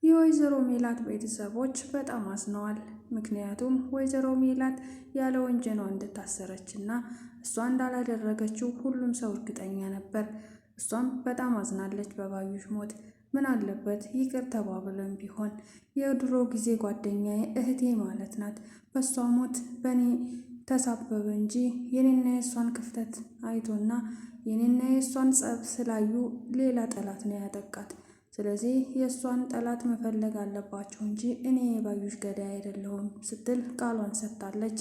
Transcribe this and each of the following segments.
የወይዘሮ ሜላት ቤተሰቦች በጣም አዝነዋል። ምክንያቱም ወይዘሮ ሜላት ያለ ወንጀሏ እንደታሰረችና እሷ እንዳላደረገችው ሁሉም ሰው እርግጠኛ ነበር። እሷም በጣም አዝናለች በባዩሽ ሞት። ምን አለበት ይቅር ተባብለን ቢሆን። የድሮ ጊዜ ጓደኛዬ እህቴ ማለት ናት። በእሷ ሞት በእኔ ተሳበበ እንጂ የኔና የእሷን ክፍተት አይቶና የኔና የእሷን ጸብ ስላዩ ሌላ ጠላት ነው ያጠቃት። ስለዚህ የእሷን ጠላት መፈለግ አለባቸው እንጂ እኔ የባዩሽ ገዳይ አይደለሁም ስትል ቃሏን ሰጥታለች።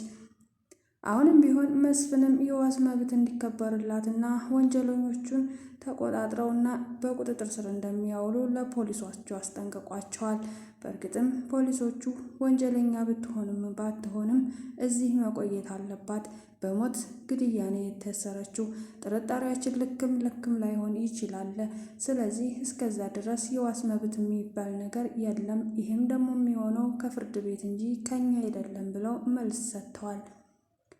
አሁንም ቢሆን መስፍንም የዋስ መብት እንዲከበርላትና ወንጀለኞቹን ተቆጣጥረውና በቁጥጥር ስር እንደሚያውሉ ለፖሊሶቹ አስጠንቅቋቸዋል። በእርግጥም ፖሊሶቹ ወንጀለኛ ብትሆንም ባትሆንም እዚህ መቆየት አለባት። በሞት ግድያ ነው የታሰረችው። ጥርጣሬያችን ልክም ላይሆን ይችላል። ስለዚህ እስከዛ ድረስ የዋስ መብት የሚባል ነገር የለም። ይህም ደግሞ የሚሆነው ከፍርድ ቤት እንጂ ከኛ አይደለም ብለው መልስ ሰጥተዋል።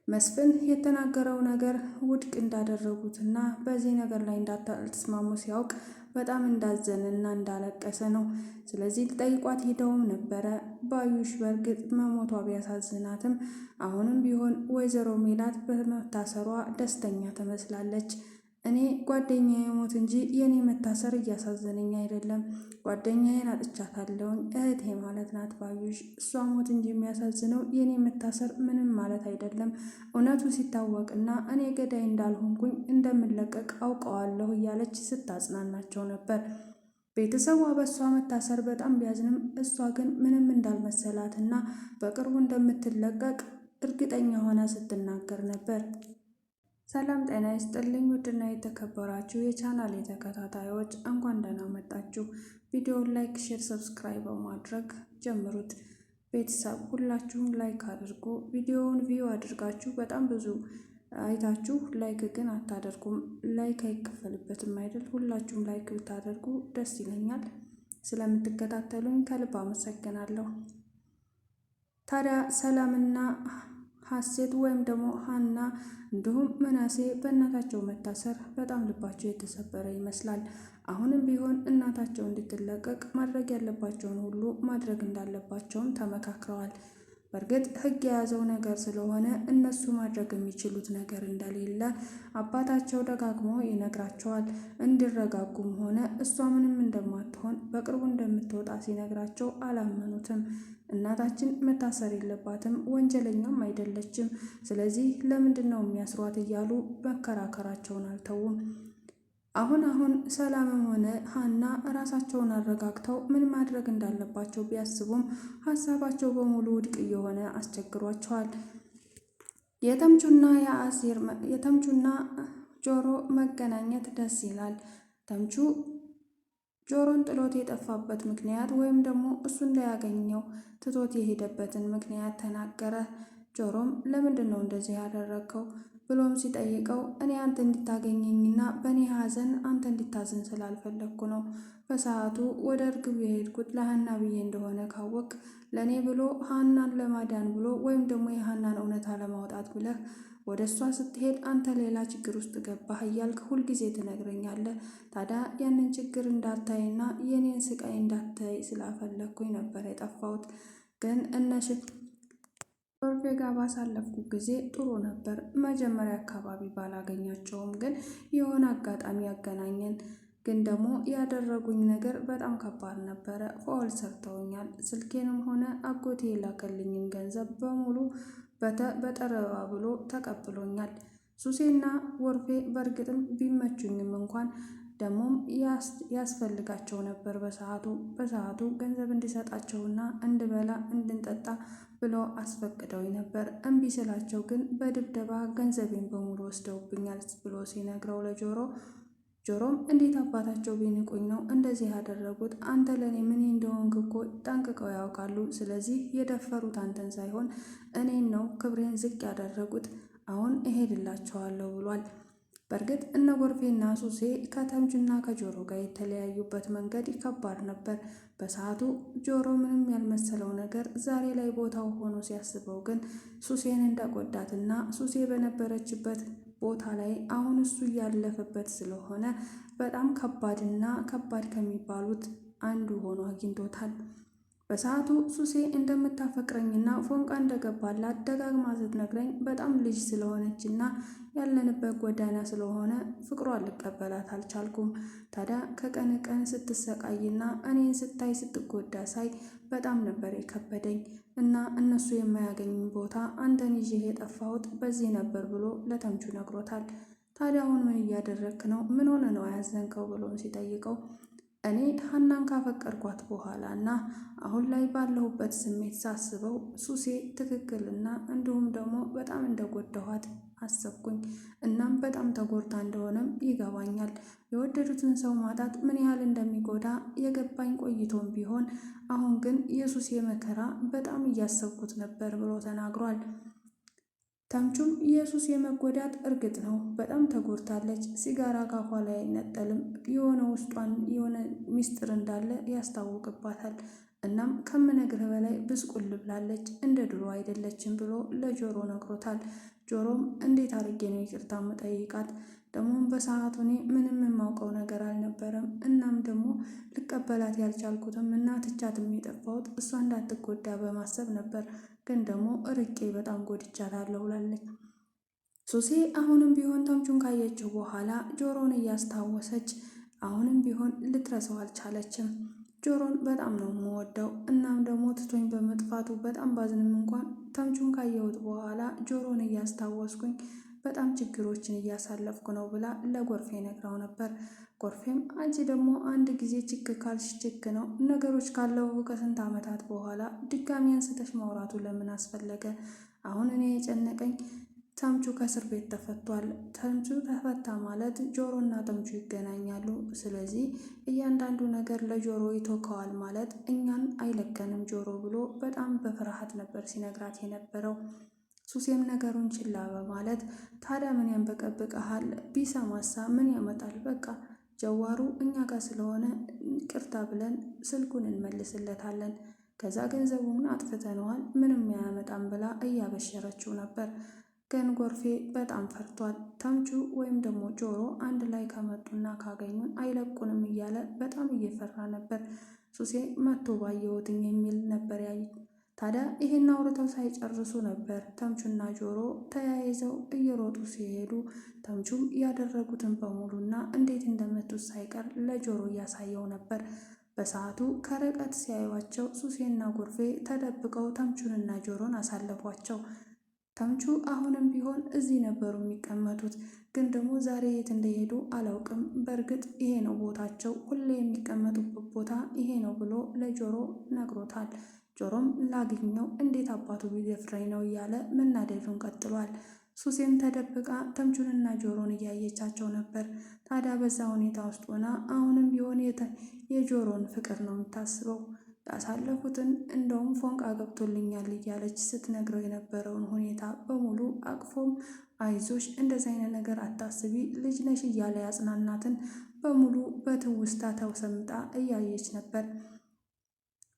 መስፍን የተናገረው ነገር ውድቅ እንዳደረጉትና በዚህ ነገር ላይ እንዳልተስማሙ ሲያውቅ በጣም እንዳዘነና እንዳለቀሰ ነው። ስለዚህ ሊጠይቋት ሄደውም ነበረ። ባዩሽ በእርግጥ መሞቷ ቢያሳዝናትም አሁንም ቢሆን ወይዘሮ ሜላት በመታሰሯ ደስተኛ ትመስላለች። እኔ ጓደኛዬ ሞት እንጂ የኔ መታሰር እያሳዘነኝ አይደለም። ጓደኛዬን አጥቻታለሁኝ። እህቴ ማለት ናት ባዩሽ። እሷ ሞት እንጂ የሚያሳዝነው የኔ መታሰር ምንም ማለት አይደለም። እውነቱ ሲታወቅና እኔ ገዳይ እንዳልሆንኩኝ እንደምለቀቅ አውቀዋለሁ እያለች ስታጽናናቸው ነበር። ቤተሰቧ በእሷ መታሰር በጣም ቢያዝንም እሷ ግን ምንም እንዳልመሰላትና በቅርቡ እንደምትለቀቅ እርግጠኛ ሆና ስትናገር ነበር። ሰላም ጤና ይስጥልኝ። ውድና የተከበራችሁ የቻናል ተከታታዮች እንኳን ደህና መጣችሁ። ቪዲዮውን ላይክ፣ ሼር፣ ሰብስክራይብ በማድረግ ጀምሩት። ቤተሰብ ሁላችሁም ላይክ አድርጉ። ቪዲዮውን ቪው አድርጋችሁ በጣም ብዙ አይታችሁ ላይክ ግን አታደርጉም። ላይክ አይከፈልበትም አይደል? ሁላችሁም ላይክ ብታደርጉ ደስ ይለኛል። ስለምትከታተሉኝ ከልብ አመሰግናለሁ። ታዲያ ሰላምና ሀሴት ወይም ደግሞ ሀና እንዲሁም ምናሴ በእናታቸው መታሰር በጣም ልባቸው የተሰበረ ይመስላል። አሁንም ቢሆን እናታቸው እንድትለቀቅ ማድረግ ያለባቸውን ሁሉ ማድረግ እንዳለባቸውም ተመካክረዋል። በእርግጥ ሕግ የያዘው ነገር ስለሆነ እነሱ ማድረግ የሚችሉት ነገር እንደሌለ አባታቸው ደጋግሞ ይነግራቸዋል። እንዲረጋጉም ሆነ እሷ ምንም እንደማትሆን በቅርቡ እንደምትወጣ ሲነግራቸው አላመኑትም። እናታችን መታሰር የለባትም፣ ወንጀለኛም አይደለችም። ስለዚህ ለምንድን ነው የሚያስሯት እያሉ መከራከራቸውን አልተውም። አሁን ሰላምም ሆነ ሀና ራሳቸውን አረጋግተው ምን ማድረግ እንዳለባቸው ቢያስቡም ሀሳባቸው በሙሉ ውድቅ እየሆነ አስቸግሯቸዋል። የተምቹና ጆሮ መገናኘት ደስ ይላል። ተምቹ ጆሮን ጥሎት የጠፋበት ምክንያት ወይም ደግሞ እሱ እንዳያገኘው ትቶት የሄደበትን ምክንያት ተናገረ። ጆሮም ለምንድን ነው እንደዚህ ያደረገው ብሎም ሲጠይቀው እኔ አንተ እንድታገኘኝና በእኔ ሀዘን አንተ እንድታዝን ስላልፈለግኩ ነው። በሰዓቱ ወደ እርግብ የሄድኩት ለሀና ብዬ እንደሆነ ካወቅ ለእኔ ብሎ ሀናን ለማዳን ብሎ ወይም ደግሞ የሀናን እውነታ ለማውጣት ብለህ ወደ እሷ ስትሄድ አንተ ሌላ ችግር ውስጥ ገባህ እያልክ ሁልጊዜ ትነግረኛለህ። ታዲያ ያንን ችግር እንዳታይና የኔን ስቃይ እንዳታይ ስላፈለግኩኝ ነበር የጠፋሁት። ግን ኦርፌ ጋር ባሳለፍኩ ጊዜ ጥሩ ነበር። መጀመሪያ አካባቢ ባላገኛቸውም ግን የሆነ አጋጣሚ ያገናኘን። ግን ደግሞ ያደረጉኝ ነገር በጣም ከባድ ነበረ። ፋውል ሰርተውኛል። ስልኬንም ሆነ አጎቴ የላከልኝን ገንዘብ በሙሉ በጠረባ ብሎ ተቀብሎኛል። ሱሴና ወርፌ በእርግጥም ቢመቹኝም እንኳን ደግሞም ያስፈልጋቸው ነበር። በሰዓቱ ገንዘብ እንዲሰጣቸውና እንድበላ እንድንጠጣ ብሎ አስፈቅደውኝ ነበር። እምቢ ስላቸው ግን በድብደባ ገንዘቤን በሙሉ ወስደውብኛል ብሎ ሲነግረው ጆሮም እንዴት አባታቸው ቢንቁኝ ነው እንደዚህ ያደረጉት? አንተ ለእኔ ምን እንደሆንክ እኮ ጠንቅቀው ያውቃሉ። ስለዚህ የደፈሩት አንተን ሳይሆን እኔን ነው ክብሬን ዝቅ ያደረጉት። አሁን እሄድላቸዋለሁ ብሏል። በእርግጥ እነ ጎርፌና ሱሴ ከተምቹና ከጆሮ ጋር የተለያዩበት መንገድ ከባድ ነበር። በሰዓቱ ጆሮ ምንም ያልመሰለው ነገር ዛሬ ላይ ቦታው ሆኖ ሲያስበው ግን ሱሴን እንደጎዳትና ሱሴ በነበረችበት ቦታ ላይ አሁን እሱ እያለፈበት ስለሆነ በጣም ከባድ ከሚባሉት አንዱ ሆኖ አግኝቶታል። በሰዓቱ ሱሴ እንደምታፈቅረኝና ፎንቃ እንደገባላት ደጋግማ ስትነግረኝ በጣም ልጅ ስለሆነችና ያለንበት ጎዳና ስለሆነ ፍቅሯን ልቀበላት አልቻልኩም። ታዲያ ከቀን ቀን ስትሰቃይና እኔን ስታይ ስትጎዳ ሳይ በጣም ነበር የከበደኝ እና እነሱ የማያገኙኝ ቦታ አንተን ይዤ የጠፋሁት በዚህ ነበር ብሎ ለተምቹ ነግሮታል። ታዲያ አሁን ምን እያደረግክ ነው? ምን ሆነ ነው ያዘንከው? ብሎም ሲጠይቀው እኔ ሀናን ካፈቀርኳት በኋላ እና አሁን ላይ ባለሁበት ስሜት ሳስበው ሱሴ ትክክልና እንዲሁም ደግሞ በጣም እንደጎዳኋት አሰብኩኝ። እናም በጣም ተጎድታ እንደሆነም ይገባኛል። የወደዱትን ሰው ማጣት ምን ያህል እንደሚጎዳ የገባኝ ቆይቶም ቢሆን አሁን ግን የሱሴ መከራ በጣም እያሰብኩት ነበር ብሎ ተናግሯል። ተምቹም የሱስ የመጎዳት እርግጥ ነው በጣም ተጎድታለች። ሲጋራ ካፏ ላይ አይነጠልም። የሆነ ውስጧን የሆነ ሚስጥር እንዳለ ያስታውቅባታል። እናም ከምነግርህ በላይ ብስቁል ብላለች፣ እንደ ድሮ አይደለችም ብሎ ለጆሮ ነግሮታል። ጆሮም እንዴት አድርጌ ነው ይቅርታ መጠይቃት? ደግሞም በሰዓቱ እኔ ምንም የማውቀው ነገር አልነበረም። እናም ደግሞ ልቀበላት ያልቻልኩትም እና ትቻትም የጠፋሁት እሷ እንዳትጎዳ በማሰብ ነበር። ግን ደግሞ ርቄ በጣም ጎድቻታለሁ ብላለች። ሱሴ አሁንም ቢሆን ተምቹን ካየችው በኋላ ጆሮን እያስታወሰች አሁንም ቢሆን ልትረሳው አልቻለችም። ጆሮን በጣም ነው የምወደው። እናም ደግሞ ትቶኝ በመጥፋቱ በጣም ባዝንም እንኳን ተምቹን ካየሁት በኋላ ጆሮን እያስታወስኩኝ በጣም ችግሮችን እያሳለፍኩ ነው ብላ ለጎርፌ ነግራው ነበር። ጎርፌም አንቺ ደግሞ አንድ ጊዜ ችክ ካልሽ ችክ ነው። ነገሮች ካለፉ ከስንት ዓመታት በኋላ ድጋሚ አንስተሽ ማውራቱ ለምን አስፈለገ? አሁን እኔ የጨነቀኝ ተምቹ ከእስር ቤት ተፈቷል። ተምቹ ተፈታ ማለት ጆሮና ተምቹ ይገናኛሉ። ስለዚህ እያንዳንዱ ነገር ለጆሮ ይቶከዋል ማለት እኛን አይለቀንም ጆሮ ብሎ በጣም በፍርሃት ነበር ሲነግራት የነበረው። ሱሴም ነገሩን ችላ በማለት ታዲያ ምን ያንበቀብቀሃል? ቢሰማሳ ምን ያመጣል? በቃ ጀዋሩ እኛ ጋር ስለሆነ ቅርታ ብለን ስልኩን እንመልስለታለን። ከዛ ገንዘቡን አጥፍተነዋል፣ ምንም ያመጣም ብላ እያበሸረችው ነበር። ግን ጎርፌ በጣም ፈርቷል። ተምቹ ወይም ደግሞ ጆሮ አንድ ላይ ከመጡና ካገኙን አይለቁንም እያለ በጣም እየፈራ ነበር። ሱሴ መቶ ባየሁትኝ የሚል ነበር ያይ። ታዲያ ይሄን አውርተው ሳይጨርሱ ነበር ተምቹና ጆሮ ተያይዘው እየሮጡ ሲሄዱ ተምቹም ያደረጉትን በሙሉና እንዴት እንደመቱት ሳይቀር ለጆሮ እያሳየው ነበር። በሰዓቱ ከርቀት ሲያዩዋቸው ሱሴና ጎርፌ ተደብቀው ተምቹንና ጆሮን አሳለፏቸው። ተምቹ አሁንም ቢሆን እዚህ ነበሩ የሚቀመጡት፣ ግን ደግሞ ዛሬ የት እንደሄዱ አላውቅም። በእርግጥ ይሄ ነው ቦታቸው፣ ሁሌ የሚቀመጡበት ቦታ ይሄ ነው ብሎ ለጆሮ ነግሮታል። ጆሮም ላግኘው እንዴት አባቱ ቢደፍረኝ ነው እያለ መናደዱን ቀጥሏል። ሱሴም ተደብቃ ተምቹንና ጆሮን እያየቻቸው ነበር። ታዲያ በዛ ሁኔታ ውስጥ ሆና አሁንም ቢሆን የጆሮን ፍቅር ነው የምታስበው። ያሳለፉትን እንደውም ፎንቃ ገብቶልኛል እያለች ስትነግረው የነበረውን ሁኔታ በሙሉ አቅፎም አይዞሽ፣ እንደዚህ አይነት ነገር አታስቢ፣ ልጅ ነሽ እያለ ያጽናናትን በሙሉ በትውስታ ተውሰምጣ እያየች ነበር።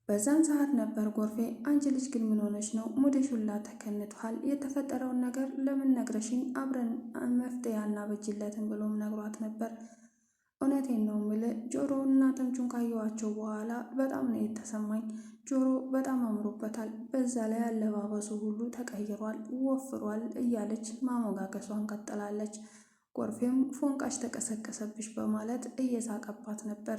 በዛን ሰዓት ነበር ጎርፌ አንቺ ልጅ ግን ምን ሆነች ነው? ሙድሽ ሁላ ተከንቷል። የተፈጠረውን ነገር ለምን ነግረሽኝ አብረን መፍትሄ አናበጅለትም ብሎም ነግሯት ነበር። እውነቴን ነው የምልህ ጆሮ እና ተምቹን ካየኋቸው በኋላ በጣም ነው የተሰማኝ። ጆሮ በጣም አምሮበታል። በዛ ላይ አለባበሱ ሁሉ ተቀይሯል፣ ወፍሯል እያለች ማሞጋገሷን ቀጥላለች። ጎርፌም ፎንቃሽ ተቀሰቀሰብሽ በማለት እየሳቀባት ነበር።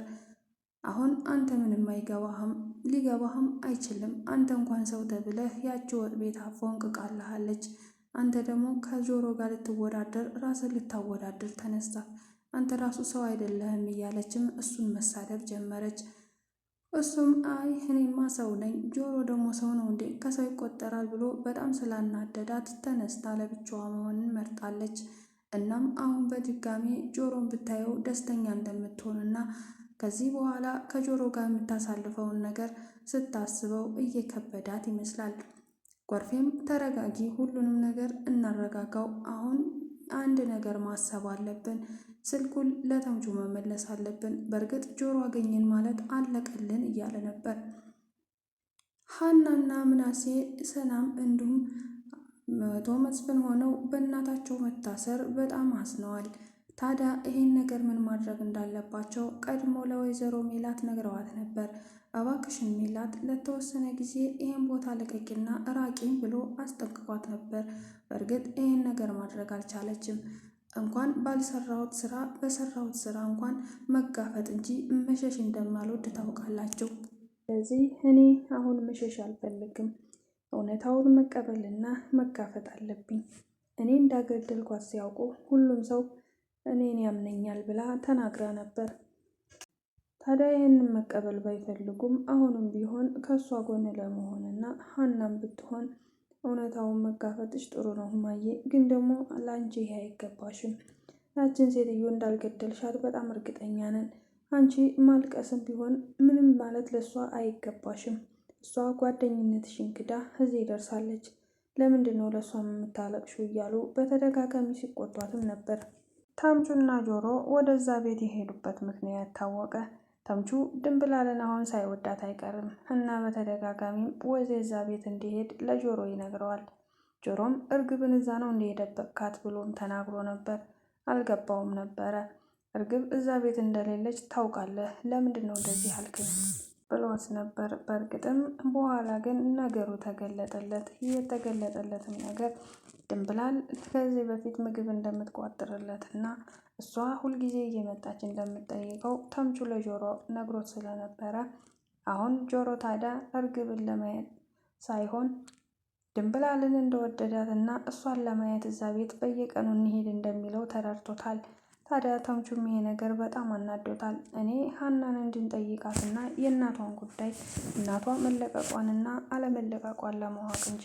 አሁን አንተ ምንም አይገባህም፣ ሊገባህም አይችልም። አንተ እንኳን ሰው ተብለህ ያቺ ወጥ ቤት ፎንቅቃልሃለች። አንተ ደግሞ ከጆሮ ጋር ልትወዳደር ራስን ልታወዳድር ተነሳ። አንተ ራሱ ሰው አይደለህም እያለችም እሱን መሳደብ ጀመረች። እሱም አይ እኔማ ሰው ነኝ፣ ጆሮ ደግሞ ሰው ነው እንዴ? ከሰው ይቆጠራል ብሎ በጣም ስላናደዳት ተነስታ ለብቻዋ መሆንን መርጣለች። እናም አሁን በድጋሚ ጆሮን ብታየው ደስተኛ እንደምትሆንና ከዚህ በኋላ ከጆሮ ጋር የምታሳልፈውን ነገር ስታስበው እየከበዳት ይመስላል። ጎርፌም ተረጋጊ፣ ሁሉንም ነገር እናረጋጋው። አሁን አንድ ነገር ማሰብ አለብን። ስልኩን ለተምቹ መመለስ አለብን። በእርግጥ ጆሮ አገኘን ማለት አለቀልን እያለ ነበር። ሀናና ምናሴ ሰላም እንዲሁም መቶ መስፍን ሆነው በእናታቸው መታሰር በጣም አዝነዋል። ታዲያ ይህን ነገር ምን ማድረግ እንዳለባቸው ቀድሞ ለወይዘሮ ሜላት ነግረዋት ነበር። እባክሽን ሜላት ለተወሰነ ጊዜ ይህን ቦታ ልቀቂና ራቂኝ ብሎ አስጠንቅቋት ነበር። በእርግጥ ይህን ነገር ማድረግ አልቻለችም። እንኳን ባልሰራሁት ስራ በሰራሁት ስራ እንኳን መጋፈጥ እንጂ መሸሽ እንደማልወድ ታውቃላችሁ። ስለዚህ እኔ አሁን መሸሽ አልፈልግም። እውነታውን መቀበልና መጋፈጥ አለብኝ። እኔ እንዳገደልኳት ሲያውቁ ሁሉም ሰው እኔን ያምነኛል ብላ ተናግራ ነበር። ታዲያ ይህንን መቀበል ባይፈልጉም አሁንም ቢሆን ከእሷ ጎን ለመሆንና ሀናም ብትሆን እውነታውን መጋፈጥሽ ጥሩ ነው እማዬ፣ ግን ደግሞ ለአንቺ ይሄ አይገባሽም። ያችን ሴትዮ እንዳልገደልሻት በጣም እርግጠኛ ነን። አንቺ ማልቀስም ቢሆን ምንም ማለት ለእሷ አይገባሽም። እሷ ጓደኝነትሽን ክዳ እዚህ ደርሳለች። ለምንድን ነው ለእሷ የምታለቅሹ? እያሉ በተደጋጋሚ ሲቆጧትም ነበር። ተምቹና ጆሮ ወደዛ ቤት የሄዱበት ምክንያት ታወቀ። ተምቹ ድንብላልን አሁን ሳይወዳት አይቀርም እና በተደጋጋሚም ወደዛ ቤት እንዲሄድ ለጆሮ ይነግረዋል። ጆሮም እርግብን እዛ ነው እንደሄደበካት ብሎም ተናግሮ ነበር። አልገባውም ነበረ። እርግብ እዛ ቤት እንደሌለች ታውቃለህ፣ ለምንድን ነው እንደዚህ አልክኝ ብሎት ነበር። በእርግጥም በኋላ ግን ነገሩ ተገለጠለት። የተገለጠለትም ነገር ድንብላል ከዚህ በፊት ምግብ እንደምትቋጥርለት እና እሷ ሁልጊዜ እየመጣች እንደምትጠይቀው ተምቹ ለጆሮ ነግሮት ስለነበረ አሁን ጆሮ ታዲያ እርግብን ለማየት ሳይሆን ድንብላልን እንደወደዳት እና እሷን ለማየት እዛ ቤት በየቀኑ እንሄድ እንደሚለው ተረድቶታል። ታዲያ ተምቹም ይሄ ነገር በጣም አናዶታል። እኔ ሀናን እንድንጠይቃትና የእናቷን ጉዳይ እናቷ መለቀቋንና አለመለቀቋን ለማወቅ እንጂ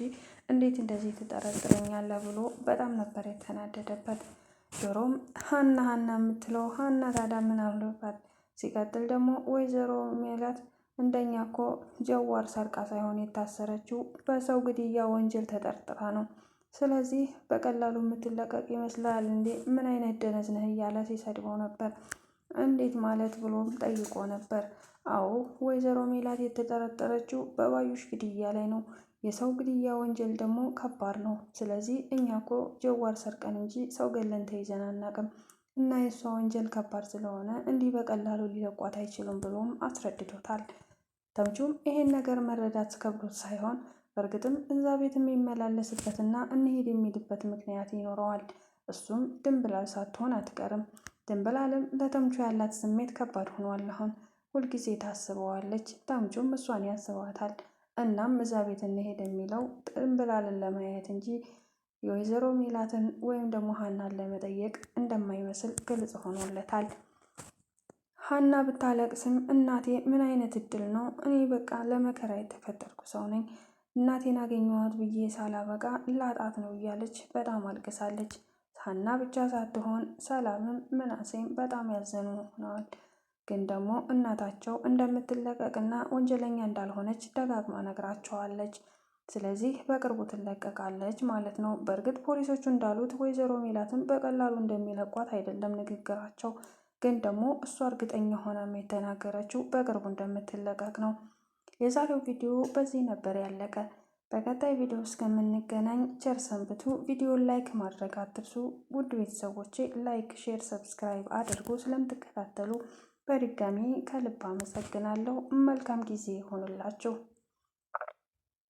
እንዴት እንደዚህ ትጠረጥረኛለህ ብሎ በጣም ነበር የተናደደበት። ጆሮም ሀና የምትለው ሀና ታዲያ ምን አለባት? ሲቀጥል ደግሞ ወይዘሮ ሜላት እንደኛ እኮ ጀዋር ሰርቃ ሳይሆን የታሰረችው በሰው ግድያ ወንጀል ተጠርጥራ ነው። ስለዚህ በቀላሉ የምትለቀቅ ይመስላል እንዴ? ምን አይነት ደነዝ ነህ? እያለ ሲሰድበው ነበር። እንዴት ማለት ብሎም ጠይቆ ነበር። አዎ ወይዘሮ ሜላት የተጠረጠረችው በባዩሽ ግድያ ላይ ነው። የሰው ግድያ ወንጀል ደግሞ ከባድ ነው። ስለዚህ እኛ እኮ ጀዋር ሰርቀን እንጂ ሰው ገለን ተይዘን አናቅም እና የእሷ ወንጀል ከባድ ስለሆነ እንዲህ በቀላሉ ሊለቋት አይችሉም ብሎም አስረድቶታል። ተምቹም ይሄን ነገር መረዳት ከብዶት ሳይሆን በእርግጥም እዛ ቤት የሚመላለስበትና እንሄድ የሚልበት ምክንያት ይኖረዋል። እሱም ድንብላል ሳትሆን አትቀርም። ድንብላልም ለተምቹ ያላት ስሜት ከባድ ሆኗል። አሁን ሁልጊዜ ታስበዋለች፣ ተምቹም እሷን ያስባታል። እናም እዛ ቤት እንሄድ የሚለው ድንብላልን ለማየት እንጂ የወይዘሮ ሜላትን ወይም ደግሞ ሀናን ለመጠየቅ እንደማይመስል ግልጽ ሆኖለታል። ሀና ብታለቅስም እናቴ ምን አይነት እድል ነው? እኔ በቃ ለመከራ የተፈጠርኩ ሰው ነኝ። እናቴን አገኘኋት ብዬ ሳላበቃ ላጣት ነው እያለች በጣም አልቅሳለች። ሀና ብቻ ሳትሆን ሰላምም ምናሴም በጣም ያዘኑ ሆነዋል። ግን ደግሞ እናታቸው እንደምትለቀቅና ወንጀለኛ እንዳልሆነች ደጋግማ ነግራቸዋለች። ስለዚህ በቅርቡ ትለቀቃለች ማለት ነው። በእርግጥ ፖሊሶቹ እንዳሉት ወይዘሮ ሜላትን በቀላሉ እንደሚለቋት አይደለም ንግግራቸው። ግን ደግሞ እሷ እርግጠኛ ሆናም የተናገረችው በቅርቡ እንደምትለቀቅ ነው። የዛሬው ቪዲዮ በዚህ ነበር ያለቀ። በቀጣይ ቪዲዮ እስከምንገናኝ ቸር ሰንብቱ። ቪዲዮን ላይክ ማድረግ አትርሱ። ውድ ቤተሰቦቼ ላይክ፣ ሼር፣ ሰብስክራይብ አድርጎ ስለምትከታተሉ በድጋሚ ከልብ አመሰግናለሁ። መልካም ጊዜ ይሆንላችሁ።